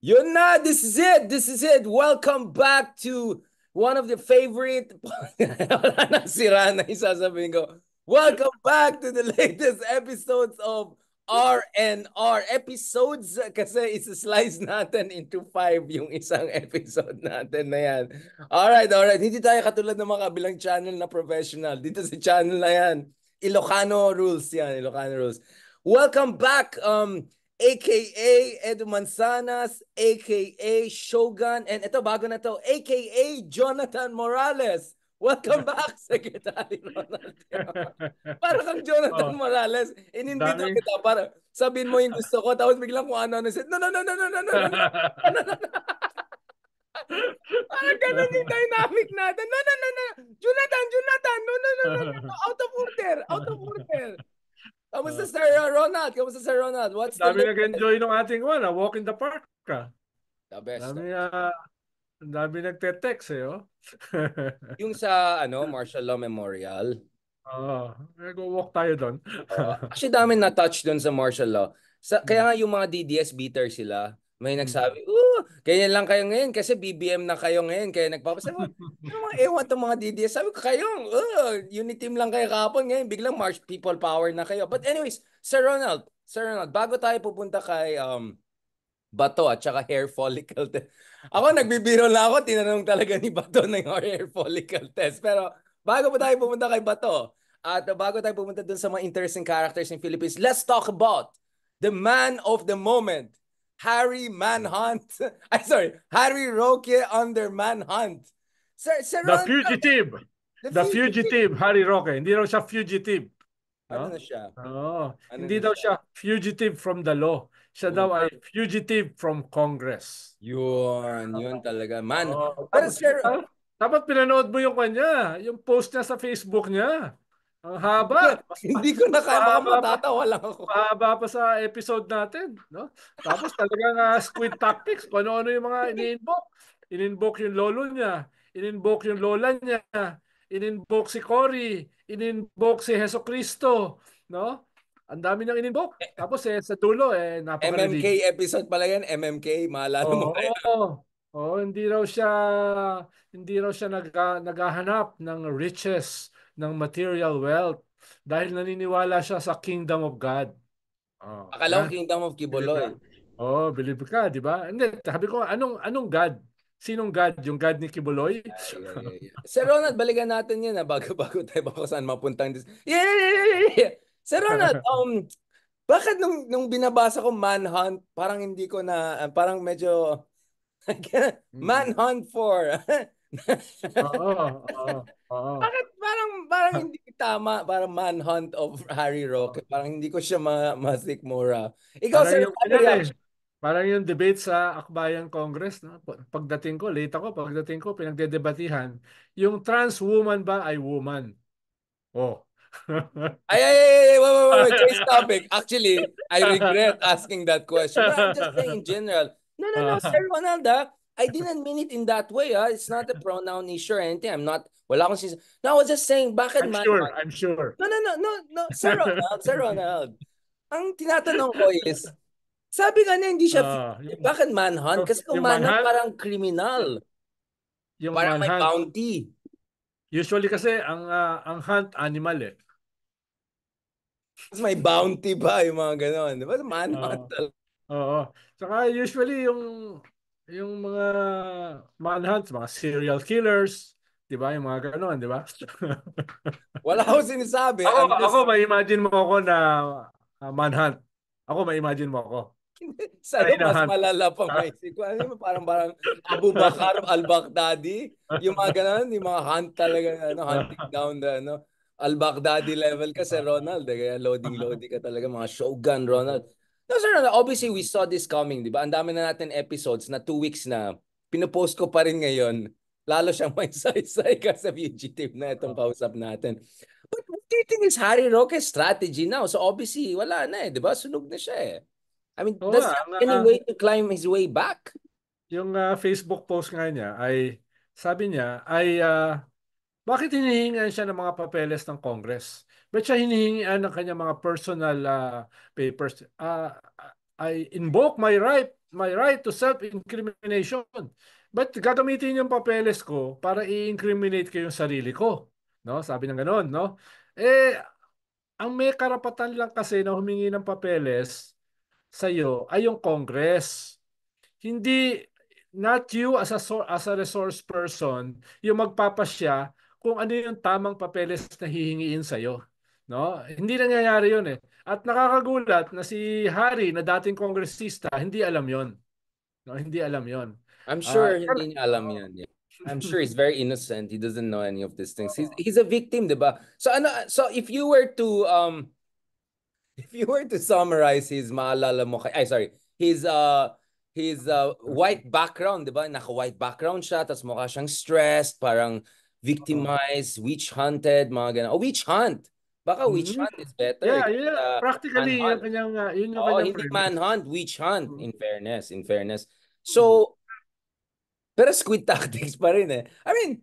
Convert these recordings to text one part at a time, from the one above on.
Yun na, this is it. This is it. Welcome back to one of the favorite. Wala na, sira na yung sasabihin ko. Welcome back to the latest episodes of RNR. Episodes kasi isa-slice natin into 5 yung isang episode natin na yan. Alright, alright. Hindi tayo katulad ng mga kabilang channel na professional. Dito sa channel na yan, Ilocano rules yan. Ilocano rules. Welcome back, aka Edu Manzanas, aka Shogun, and ito bago na to, aka Jonathan Morales. Welcome back, Secretary Ronald. Para kang Jonathan Morales, inimbito Dami. kita para sabihin mo yung gusto ko, tapos biglang kung ano, no, no, no, no, no, no, no, no, no, no, no. Parang ganun yung dynamic natin. No, no, no, no. Jonathan, Jonathan, no, no, no, no, no. Out of order, out of order. Kamusta Sir Ronald? Kamusta Sir Ronald? What's the Dami latest? nag-enjoy ng ating walk in the park ka. The best. Dami, dami nagte-text oh. Yung sa Martial Law Memorial. Oo, nag-walk tayo doon. Actually, dami na-touch doon sa martial law. Kaya nga yung mga DDS beater sila, may nagsabi, ganyan lang kayo ngayon kasi BBM na kayo ngayon. Kaya nagpapasabi, ano mga ewan itong mga DDS? Sabi ko, kayong, unit team lang kayo kahapon ngayon. Biglang March People Power na kayo. But anyways, Sir Ronald, bago tayo pupunta kay Bato at saka hair follicle test. Ako, nagbibiro lang ako. Tinanong talaga ni Bato ng hair follicle test. Pero bago pa tayo pumunta kay Bato, at bago tayo pumunta dun sa mga interesting characters in Philippines, let's talk about the man of the moment, Harry Manhunt. Harry Roque under Manhunt. Sir The Ron, fugitive. the The fugitive. fugitive, Harry Roque. Hindi raw siya fugitive. Ano No? na siya? Oo. Ano Hindi na daw siya? siya fugitive from the law. Siya daw ay fugitive from Congress. Yun talaga. Manhunt. Oh, Pero sir, dapat pinanood mo yung kanya, yung post niya sa Facebook niya. Ang haba. hindi ko na Mas kaya. Baka mahaba pa. matatawa lang ako. Mahaba pa sa episode natin, no? Tapos talagang squid tactics, kung ano-ano yung mga ini-invoke. In-invoke yung lolo niya, in-invoke yung lola niya, in-invoke si Cory, in-invoke si Heso Cristo, no? Ang dami niyang in-invoke. Tapos sa dulo, napaka-religious. MMK episode pala yan. MMK, maalala mo kaya? Oo. Oo, hindi raw siya naghahanap ng riches, ng material wealth dahil naniniwala siya sa Kingdom of God. Oh, Akala ko yan. Kingdom of Believe ka? Kiboloy. Oh, believe ka, di ba? Hindi, sabi ko, anong God? Sinong God? Yung God ni Kibuloy? Ay, ay, ay, ay. Sir Ronald, balikan natin yan bago tayo baka saan mapuntang yeah, yeah, yeah, yeah, yeah. Sir Ronald, bakit nung binabasa ko Manhunt, parang hindi ko na, parang medyo, Mm. Manhunt for. Oo, oo, oo. Bakit parang hindi tama, parang Manhunt of Harry Roque. Parang hindi ko siya masikmura. Ikaw, Parang sir, yung ano ganyan reaction? Parang yung debate sa Akbayan Congress, no? Pagdating ko, late ako, pagdating ko, pinagdedebatihan, yung trans woman ba ay woman? Oh. Wait, change topic. Actually, I regret asking that question. But I'm just saying in general. No, no, no, Sir Ronald, I didn't mean it in that way. It's not a pronoun issue or anything. Wala akong No, I was just saying, bakit I'm man? sure, I'm sure. No, no, no, no, no, Sir Ronald. Ang tinatanong ko is, sabi nga niya hindi siya, Yung, bakit manhunt? Kasi kung yung manhunt, manhunt, parang criminal. yung Parang may manhunt, bounty. usually kasi ang hunt animal eh. Tapos may bounty pa, yung mga ganon. Di ba? Manhunt Oo. talaga. Oo. Saka usually yung mga manhunt, mga serial killers, 'di ba? Yung mga ganoon, 'di ba? Wala akong sinasabi. Ako, I'm ako just may imagine mo ako na manhunt. Ako may imagine mo ako. Sa'yo, Ay na mas hunt. malala pa maisip ko. Ano yun, parang Abu Bakar al-Baghdadi. Yung mga ganun, yung mga hunt talaga, hunting down the, al-Baghdadi level kasi Ronald. Kaya loading ka talaga, mga Shogun, Ronald. No, sir, Ronald, obviously, we saw this coming, di ba? Ang dami na natin episodes na 2 weeks na. Pinupost ko pa rin ngayon. Lalo siyang may say kasi fugitive na itong kausap natin. But what do you think is Harry Roque's strategy now? So obviously, wala na di ba? Sunog na siya I mean, Oo does nga, he have any way to climb his way back? yung Facebook post nga niya ay sabi niya ay bakit hinihingian siya ng mga papeles ng Congress? Ba't siya hinihingian ng kanyang mga personal papers? I invoke my right my right to self-incrimination. But gagamitin yung papeles ko para i-incriminate ko yung sarili ko. No? Sabi ng gano'n, no? Eh, ang may karapatan lang kasi na humingi ng papeles sa iyo ay yung Congress. Hindi, not you as as a resource person yung magpapasya kung ano yung tamang papeles na hihingiin sa iyo. No? Hindi nangyayari yun eh. At nakakagulat na si Harry na dating kongresista, hindi alam yon. No, hindi alam yon. I'm Ah, sure hindi niya alam yan. Yeah. I'm sure he's very innocent. He doesn't know any of these things. He's a victim, 'di ba? So ano, so if you were to if you were to summarize his maalala mo kay, ay sorry, his white background, 'di ba? Naka-white background siya, tapos mukha siyang stressed, parang victimized, witch hunted, mga ganun. Oh, witch hunt. Baka witch Mhm. hunt is better Yeah, yeah, kaysa practically manhunt. yun yung Oo, kanyang hindi premise. manhunt, witch hunt, Mhm. in fairness, in fairness. Mhm. So, pero squid tactics pa rin eh. I mean,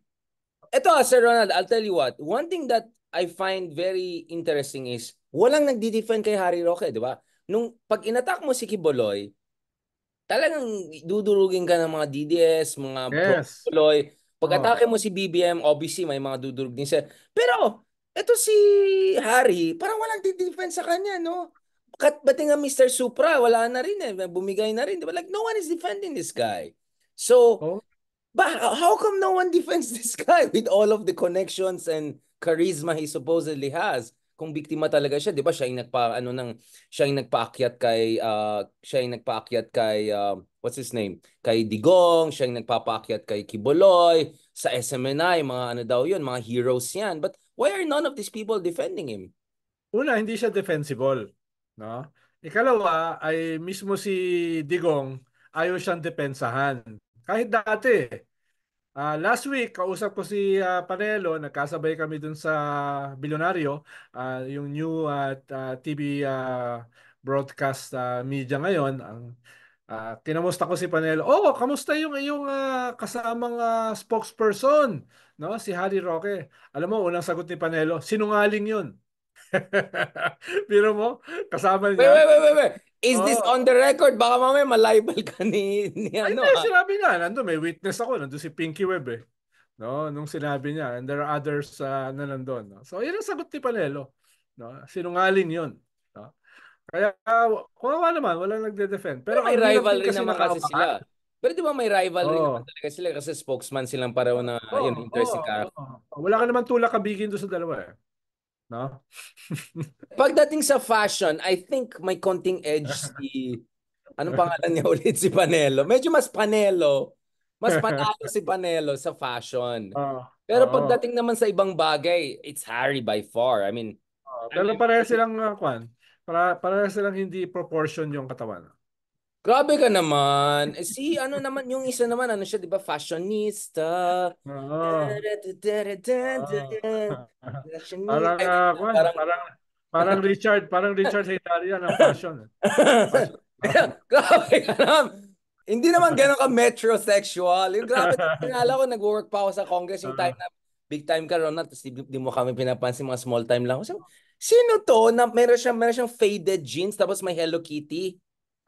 eto Sir Ronald, I'll tell you what. One thing that I find very interesting is walang nagdi-defend kay Harry Roque, di ba? Nung pag inattack mo si Kiboloy, talagang dudurugin ka ng mga DDS, mga Yes. pro-Kiboloy. Pag Oh. atake mo si BBM, obviously may mga dudurug din siya. Pero eto si Harry, parang walang di-defend sa kanya, no? Pati nga Mr. Supra, wala na rin eh. Bumigay na rin, di ba? Like, no one is defending this guy. So, Oh. but how come no one defends this guy with all of the connections and charisma he supposedly has? Kung biktima talaga siya, 'di ba? Siya yung nagpaakyat kay what's his name? Kay Digong, siya yung nagpapaakyat kay Kiboloy sa SMNI, mga ano daw 'yun, mga heroes 'yan. But why are none of these people defending him? Una, hindi siya defensible, no? Ikalawa ay mismo si Digong ayaw siyang depensahan. Kahit dati, last week kausap ko si Panelo, nagkasabay kami dun sa Bilyonaryo, yung new TV broadcast media ngayon. Kinamusta ko si Panelo. Oh, kamusta yung iyong kasamang spokesperson, no? Si Harry Roque. Alam mo, unang sagot ni Panelo, sinungaling 'yun. Biro mo, kasama Wait, niya. wait, wait, wait, wait. Is this Oh, on the record? Baka mamaya malibel ka ni ay ano hindi, ah. sinabi nga, nandun, may witness ako, nandun si Pinky Webb eh. No, nung sinabi niya, and there are others na nandun. No? So, yun ang sagot ni Panelo. No? Sinungaling yun. No? Kaya, kawawa naman, walang nagde-defend. Pero Pero may ang hirap din rivalry kasi naman kasi nakaabangan. sila. Pero di ba may rivalry naman Oo. talaga sila kasi spokesman silang pareho na Oo, interesting oo, character. oo. Wala ka naman tulak kabigin doon sa dalawa eh. No? Pagdating sa fashion, I think may konting edge si anong pangalan niya ulit si Panelo. Medyo mas Panelo. Mas panalo si Panelo sa fashion. Oo. Pero Oo. pagdating naman sa ibang bagay, it's Harry by far. I mean, Pero pareha silang kwan. Pareha silang hindi proportion yung katawan. grabe ka naman. Eh, si ano naman, yung isa naman, ano siya, di ba? Fashionista. Oo. Oo. Fashionista. Parang Ay, kwan, parang parang Richard Heydarian ng fashion. Fashion. grabe ka naman. Hindi naman gano'n ka metrosexual. Yung grabe, tinala ko, nag-work pa ako sa Congress yung time na big time ka, Ronald, tapos di mo kami pinapansin, mga small time lang. So, sino to na meron siyang faded jeans tapos may Hello Kitty?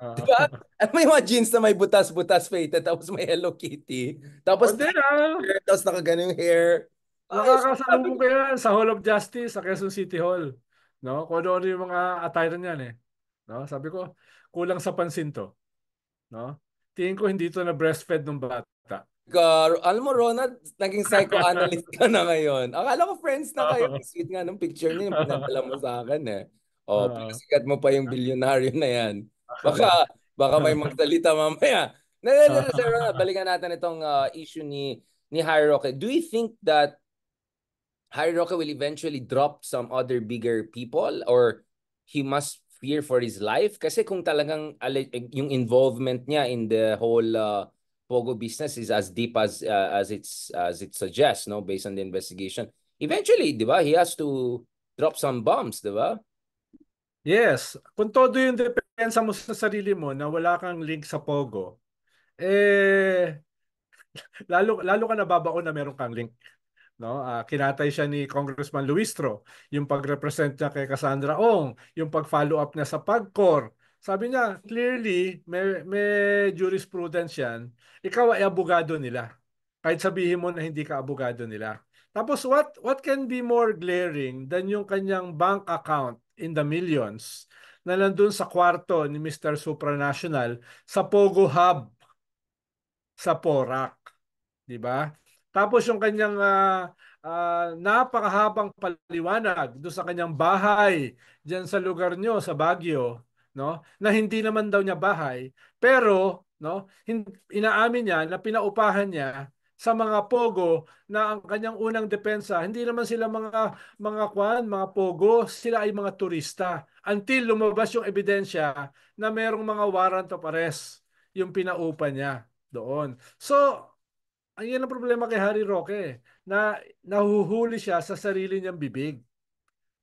Di ba? At may mga jeans na may butas-butas faded tapos may Hello Kitty. O Tapos hindi hair, tapos nakagano yung hair. Ay, sabi nakakasalubong ko, ko yan sa Hall of Justice sa Quezon City Hall. No? Kung ano yung mga attire niyan eh. No? Sabi ko, kulang sa pansin to. No? Tingin ko hindi to na breastfed ng bata. alam mo, Ronald, naging psychoanalyst ka na ngayon. Akala ko friends na kayo. Oo. Sweet nga nung picture niya, yung pinadala mo sa akin eh. Oh, Oo. pinasikat mo pa yung bilyonaryo na yan. Baka may magsalita mamaya. Nalala, Sir Ronald, balikan natin itong issue ni Harry Roque. Do you think that Harry Roque will eventually drop some other bigger people or he must fear for his life? Kasi kung talagang yung involvement niya in the whole Pogo business is as deep as it suggests, no, based on the investigation. Eventually, 'di ba? He has to drop some bombs, 'di ba? Yes, kung todo yung depensa mo sa sarili mo na wala kang link sa Pogo, eh lalo ka nababaon na meron kang link. No? Kinatay siya ni Congressman Luistro, yung pag-represent niya kay Cassandra Ong, yung pag-follow up niya sa PAGCOR, Sabi niya, clearly, may jurisprudence yan. Ikaw ay abogado nila. Kahit sabihin mo na hindi ka abogado nila. Tapos what can be more glaring than yung kanyang bank account in the millions na nandun sa kwarto ni Mr. Supranational sa Pogo Hub sa Porac, 'di ba? Tapos yung kanyang napakahabang paliwanag doon sa kanyang bahay diyan sa lugar nyo sa Baguio, no? Na hindi naman daw niya bahay, pero no, inaamin niya na pinaupahan niya sa mga pogo na ang kanyang unang depensa, hindi naman sila mga pogo, sila ay mga turista until lumabas yung ebidensya na merong mga warrant of arrest yung pinaupa niya doon. So, ang yan ang problema kay Harry Roque, na nahuhuli siya sa sarili niyang bibig.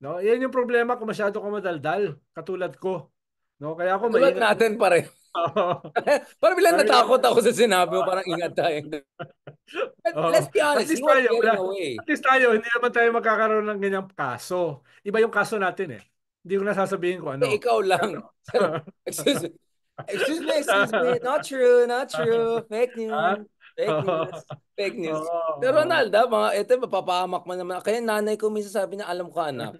No? Yan yung problema kung masyado ka madaldal, katulad ko. No? Kaya ako Tulad maingat. natin pare. Parang bilang natakot ako sa sinabi mo, parang ingat tayo. Let's be At honest, he least was tayo, getting away. at least tayo, hindi naman tayo magkakaroon ng ganyang kaso. Iba yung kaso natin eh. Hindi ko na sasabihin ko ano. Ikaw lang. Excuse me. Excuse me. Not true, not true. Fake Ha? news. Fake news. Fake news. Pero Oo. Ronaldo, ito, mapapahamak mo naman. Kaya nanay ko minsan sabi niya, alam ko anak,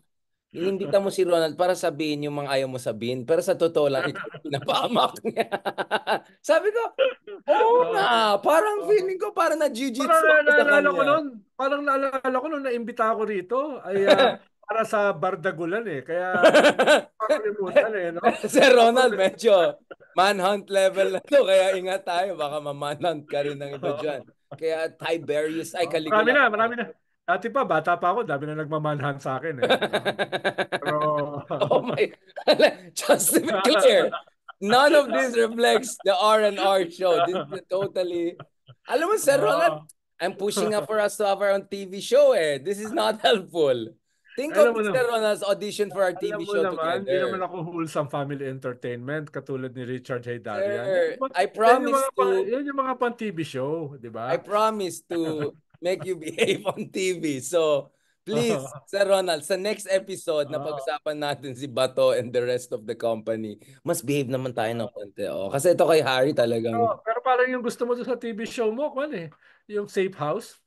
inimbita mo si Ronald para sabihin yung mga ayaw mo sabihin. Pero sa totoo lang, ikaw yung pinapahamak niya. Sabi ko, oo nga. Parang feeling ko parang Parang na-jiu-jitsu ako sa kanya. parang naalala ko nung naimbita ako rito ay para sa Bardagulan eh. Kaya makalimutan eh, no? Sir Tapos, Ronald, medyo manhunt level na to. Kaya ingat tayo. Baka mamanhunt ka rin ng iba dyan. Kaya Tiberius, ay Caligula. marami na. Dati pa, bata pa ako, dami na nagmamanhan sa akin eh. No? Pero, Oh my, just to be clear, none of this reflects the R&R show. This is a totally, alam mo, Sir Ronald, Oo. I'm pushing up for us to have our own TV show eh. This is not helpful. Think alam of mo na, Sir Ronald's audition for our alam TV mo show naman, hindi naman together. ako wholesome family entertainment katulad ni Richard Haydarian. Sir, I promise to Yan yung mga pang TV show, di I ba? promise to make you behave on TV. So, please, Sir Ronald, sa next episode na Oo. pag-usapan natin si Bato and the rest of the company, mas behave naman tayo ng konti. Oh. Kasi ito kay Harry talagang Pero parang yung gusto mo doon sa TV show mo, kwan eh, yung Safe House.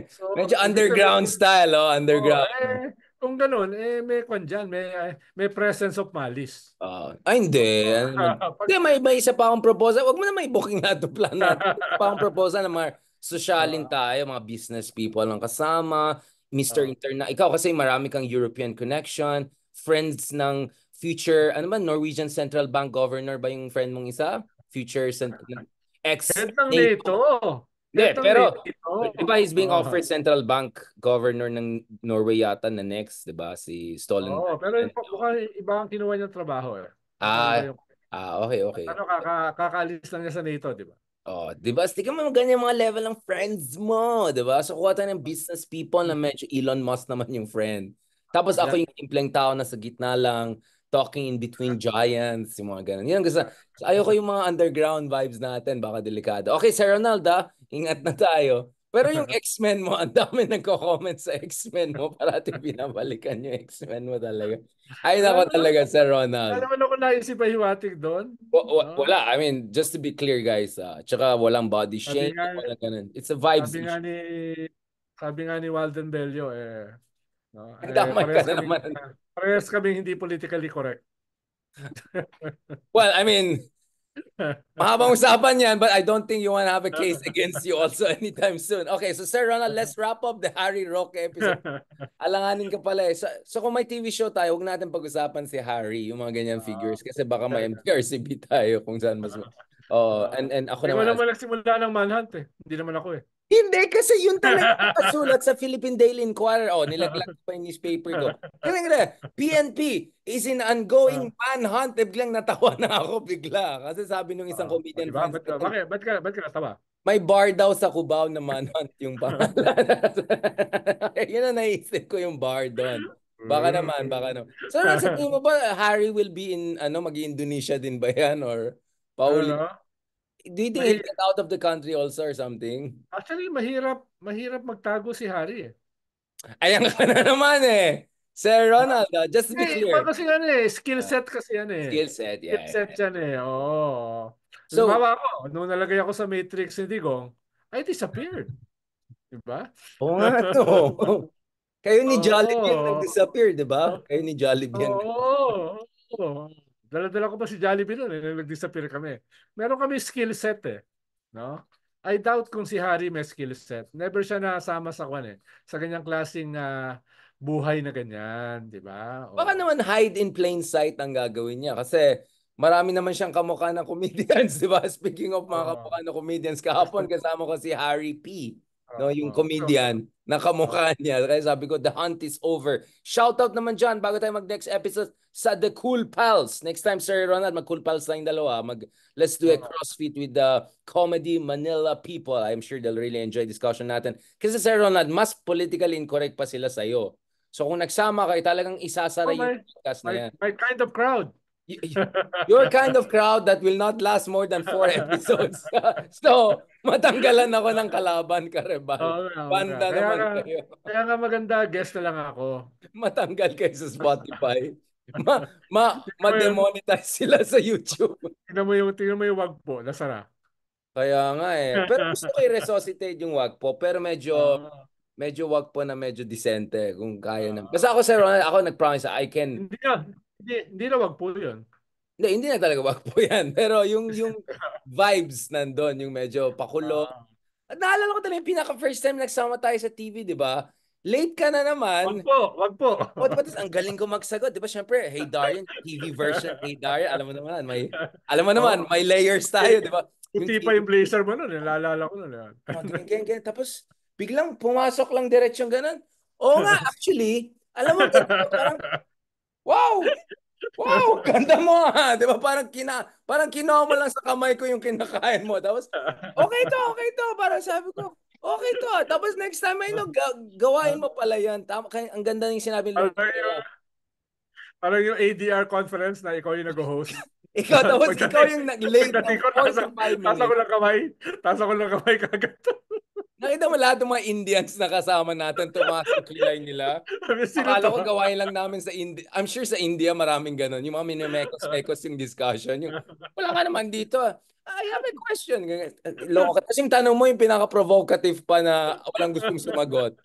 So, medyo ibig underground sabihin, style, oh, underground. kung ganun, may kwan dyan, may presence of malice. Ay, hindi. Ano naman? Pag, Hindi, may isa pa akong proposal. Huwag mo na may booking na ito plan natin. May isa pa akong proposal na mga sosyalin tayo, mga business people ang kasama, Mr. Interna. Ikaw kasi marami kang European connection, friends ng future, ano ba, Norwegian Central Bank Governor ba yung friend mong isa? Future head ng ex-NATO. NATO. Hindi, Head ng pero NATO. di ba he's being offered Central Bank Governor ng Norway yata na next, di ba? Si Stoltenberg. Pero mukhang iba ang kinuha niyang trabaho eh. Mukhang iba Ah, yung, okay, okay. kakaalis lang niya sa NATO, di ba? Oh, 'di ba? Tingnan mo ganyan mga level ng friends mo, 'di ba? So kuha tayo ng business people na medyo Elon Musk naman yung friend. Tapos ako Yan. yung simpleng tao na sa gitna lang, talking in between giants, yung mga ganun. Yan gusto. So, ayoko yung mga underground vibes natin, baka delikado. Okay, Sir Ronald, ingat na tayo. Pero yung X-Men mo, ang dami nagko-comment sa X-Men mo. Parating binabalikan yung X-Men mo talaga. Ay, Wala nako naman, talaga, Sir wala Ronald. naman ako naisip ay hiwatig doon. No? Wala. I mean, just to be clear, guys. Tsaka walang body Sabi shaming. nga, Walang ganun. It's a vibes sabi nga issue. ni, sabi nga ni Walden Bello no, Nagdamay ka na naman. parehas kaming hindi politically correct. Well, I mean, mahabang usapan yan, but I don't think you want to have a case against you also anytime soon. Okay, so Sir Ronald, let's wrap up the Harry Roque episode. Alanganin ka pala eh. So kung may TV show tayo, huwag natin pag-usapan si Harry, yung mga ganyan figures, kasi baka may MTRCB tayo kung saan mas... Oh, and ako Ikaw naman naman nagsimula ng manhunt eh. Hindi naman ako eh. hindi, kasi yun talaga nakasulat sa Philippine Daily Inquirer. Oh, nilaglag ko pa yung newspaper ko. Kaya PNP is in ongoing manhunt. Biglang natawa na ako bigla. Kasi sabi nung isang comedian Diba? friends natin, Ba't ka natawa? may bar daw sa Cubao na manhunt yung pangalan. Yun na naisip ko yung bar doon. Baka naman, baka naman. So, sa tingin mo ba, Harry will be in, mag-Indonesia din ba yan? Or Pauli? Ano? Do you think he'll get out of the country also or something? Actually, mahirap magtago si Harry eh. Ayan ka na naman eh. Sir Ronald, just to be Iba clear. kasi skill set kasi Skill set, Skill yeah. set yan Oo. So, Halimbawa ako, nung nalagay ako sa Matrix ni Digong, I disappeared. Diba? oo nga, no. Kayo ni Jollibee yung Oo. nag-disappear, di ba? Kayo ni Jollibee yung Oo. Oo. Dala-dala ko pa si Jollibee noon nung nag-disappear kami. Meron kami skill set no? I doubt kung si Harry may skill set. Never siya nasama sa sa ganyang klaseng buhay na ganyan, di ba? Baka naman hide in plain sight ang gagawin niya kasi marami naman siyang kamukha ng comedians, di ba? Speaking of mga Oo. kamukha ng comedians, kahapon kasama ko si Harry P. No, yung Oo. comedian na Oo. kamukha niya. Kaya sabi ko, the hunt is over. Shoutout naman dyan bago tayo mag-next episode sa The Cool Pals. Next time, Sir Ronald, mag-Cool Pals tayong dalawa. Let's do a Oo. CrossFit with the Comedy Manila people. I'm sure they'll really enjoy discussion natin. Kasi Sir Ronald, mas politically incorrect pa sila sa'yo. So kung nagsama kayo, talagang isasara yung podcast na yan. My kind of crowd. Your kind of crowd that will not last more than 4 episodes. So, matanggalan ako ng kalaban, Karebal. Oo nga. Banda naman kayo. Kaya nga maganda, guest na lang ako. Matanggal kayo sa Spotify. Tingnan mo yung, Ma-demonetize sila sa YouTube. tingnan mo yung wag po, nasara. Kaya nga eh. Pero gusto ko i-resuscitate yung Wagpo. Pero Oo. medyo Wagpo na medyo decente kung kaya na. Basta ako, Sir Ronald, ako nag-promise I can. Hindi na wag po yun. Hindi na talaga Wagpo yan. Pero yung vibes nandun, yung medyo pakulo. Ah. At naalala ko talaga yung pinaka-first time nagsama tayo sa TV, di ba? Late ka na Wag naman. po, wag po. O, di ba? Ang galing ko magsagot. Di ba? Siyempre, Hey Darian, TV version, Hey Darian. Alam mo naman, Oo. may layers tayo, di ba? Yung Puti pa TV. yung blazer mo nun. Naalala ko nun. Ganyan. Tapos, biglang pumasok lang diretsyon ganun. Oo nga, actually, alam mo, ganito, parang, wow! Wow, ganda mo ha. 'Di ba? Parang kinuha mo lang sa kamay ko yung kinakain mo. Tapos okay to. Parang sabi ko, okay to. Tapos next time ay gawain mo pala 'yan. Tama ang ganda ng sinabi ng Parang yung, parang yung ADR conference na ikaw yung nag-host. ikaw, tapos ikaw Pagdating, yung nag-late ng pagdating ko, 45 taas ako minutes. ng kamay. Taas ako ng kamay kagad. Nakita mo lahat ng mga Indians na kasama natin, tumaas yung kilay nila. Sino Akala to? ko gawain lang namin sa India. I'm sure sa India maraming ganun. Yung mga minimekos-mekos yung discussion. Yung, wala ka naman dito. I have a question. Loko. Tapos yung tanong mo yung pinaka-provocative pa na walang gustong sumagot.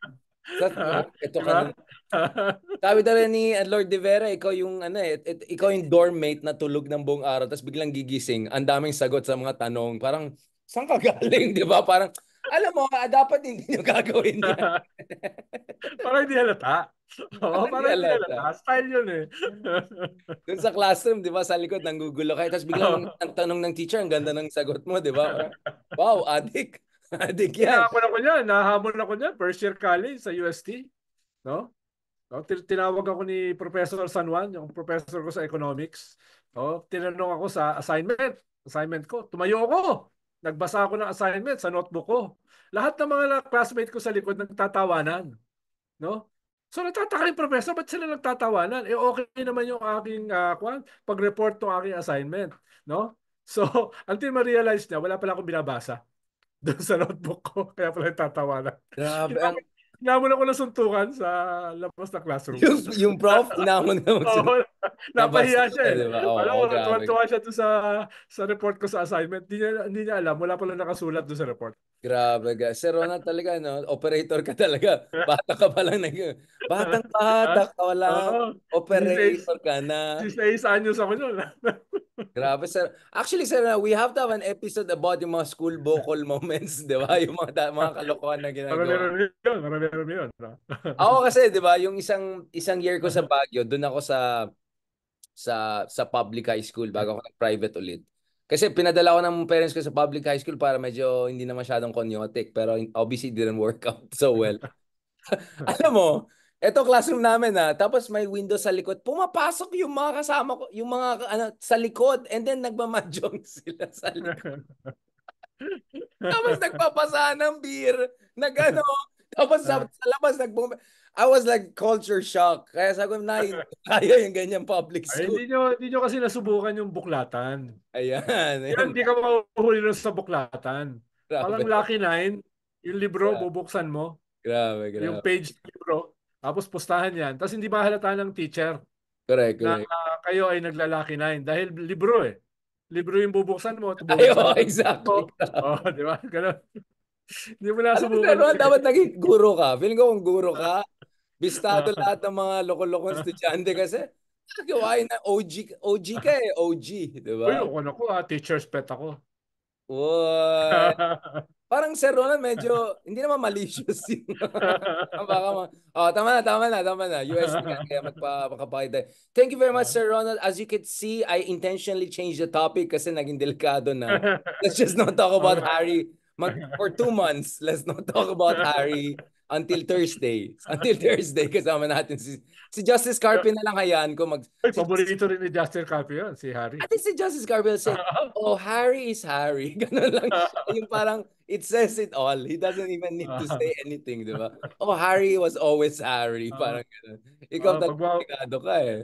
Ito ka Diba? na. Sabi talaga ni Lord De Vera, ikaw yung ikaw yung dormmate na tulog ng buong araw tapos biglang gigising. Ang daming sagot sa mga tanong. Parang saan ka galing, 'di ba? Parang alam mo, dapat hindi niyo gagawin yan. Parang hindi halata. Oo, parang hindi halata. Style yun Doon sa classroom, di ba, sa likod, nanggugulo kayo. Tapos biglang ang tanong ng teacher, ang ganda ng sagot mo, di ba? Wow, adik. Adik yan. Nahamon ako niyan. First year college sa UST. No? No, tinawag ako ni Professor San Juan, yung professor ko sa economics. No? Tinanong ako sa assignment ko. Tumayo ako. Nagbasa ako ng assignment sa notebook ko. Lahat ng mga classmate ko sa likod nagtatawanan. No? So nagtataka yung professor, ba't sila nagtatawanan? Okay naman yung aking pag-report ng aking assignment. No? So, until ma-realize niya, wala pala akong binabasa doon sa notebook ko. Kaya pala nagtatawanan. Grabe. Hinamon ako ng suntukan sa labas ng classroom. Yung prof, inamon na Oo, napahiya siya di ba? Alam Oo, mo, grabe. tuwa siya doon sa report ko sa assignment. Hindi niya alam. Wala pala nakasulat doon sa report. Grabe, guys. Sir Ronald talaga, no? Operator ka talaga. Bata ka pa lang. Batang-bata ka lang. Oo. Operator ka na. 16 anyos ako noon. Grabe, sir. Actually, sir, we have to have an episode about yung mga school vocal moments, di ba? Yung mga kalokohan na ginagawa. Marami yun. Ako kasi, di ba, yung isang year ko sa Baguio, doon ako sa public high school bago ako nag-private ulit. Kasi pinadala ko ng parents ko sa public high school para medyo hindi na masyadong konyotic. Pero obviously, didn't work out so well. Alam mo, eto classroom namin tapos may window sa likod. Pumapasok yung mga kasama ko, yung mga sa likod and then nagmamahjong sila sa likod. Tapos nagpapasa ng beer, tapos sa labas I was like culture shock. Kaya sabi ko, hindi kaya yung ganyan public Ay, school. hindi nyo kasi nasubukan yung buklatan. Ayan. Hindi ka mahuhuli nun sa buklatan. Grabe. Parang Lucky 9, yung libro, bubuksan mo. Grabe. Yung page libro. Tapos pustahan yan. Tapos hindi mahalata ng teacher Correct, na correct. kayo ay naglalaki nine dahil libro eh. Libro yung bubuksan mo at Ay, bubuksan oh, mo ng exactly. libro. Oh, di ba? Ganun. Hindi mo na Alam mo, Sir subukan Ron, yun eh. dapat naging guro ka. Feeling ko kung guro ka, bistado lahat ng mga loko-lokong estudyante kasi gawain na OG ka eh, OG, di Uy, ba? ako teacher's pet ako. What? Parang Sir Ronald, medyo, hindi naman malicious yung, baka oh, tama na. UST ka, kaya magpapakita. Thank you very much, Sir Ronald. As you can see, I intentionally changed the topic kasi naging delikado na. Let's just not talk about Harry. For 2 months, let's not talk about Harry until Thursday. Until Thursday, kasama natin si Justice Carpio na lang hayaan ko Uy, paborito rin ni Justin Carpio yun, si Harry. I think si Justice Carpio say, oh, Harry is Harry. Ganun lang siya. Yung parang, it says it all. He doesn't even need to say anything, di ba? Oh, Harry was always Harry. Parang ganun. Ikaw Pag, talagang delikado ka eh.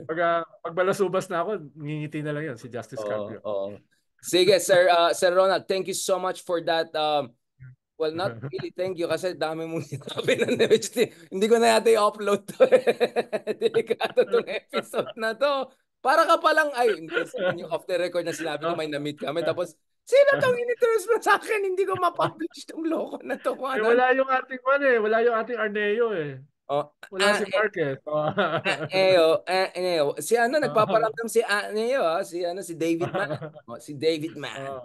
pag balasubas na ako, ngingiti na lang yun, si Justice Oo, Carpio. oo. Sige, Sir, Sir Ronald, thank you so much for that. Well, not really thank you kasi dami mong sinabi na hindi ko na yata i-upload to eh. Delikado tong episode na to. Para ka palang, ay, hindi, yung off the record na sinabi ko may na-meet kami. Tapos, sino tong in-introduce mo sa akin? Hindi ko ma-publish tong loko na to. Kung ano. Wala yung ating wala yung ating Arneo eh. Oh, Wala si Marquez. Si ano, nagpaparamdam si si David Mann. Si David Mann.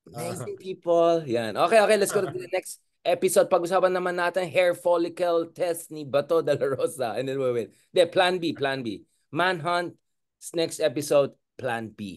Amazing people. Yan. Okay, let's go to the next episode. Pag-usapan naman natin hair follicle test ni Bato de la Rosa. And then we will. Plan B. Manhunt. Next episode, Plan B.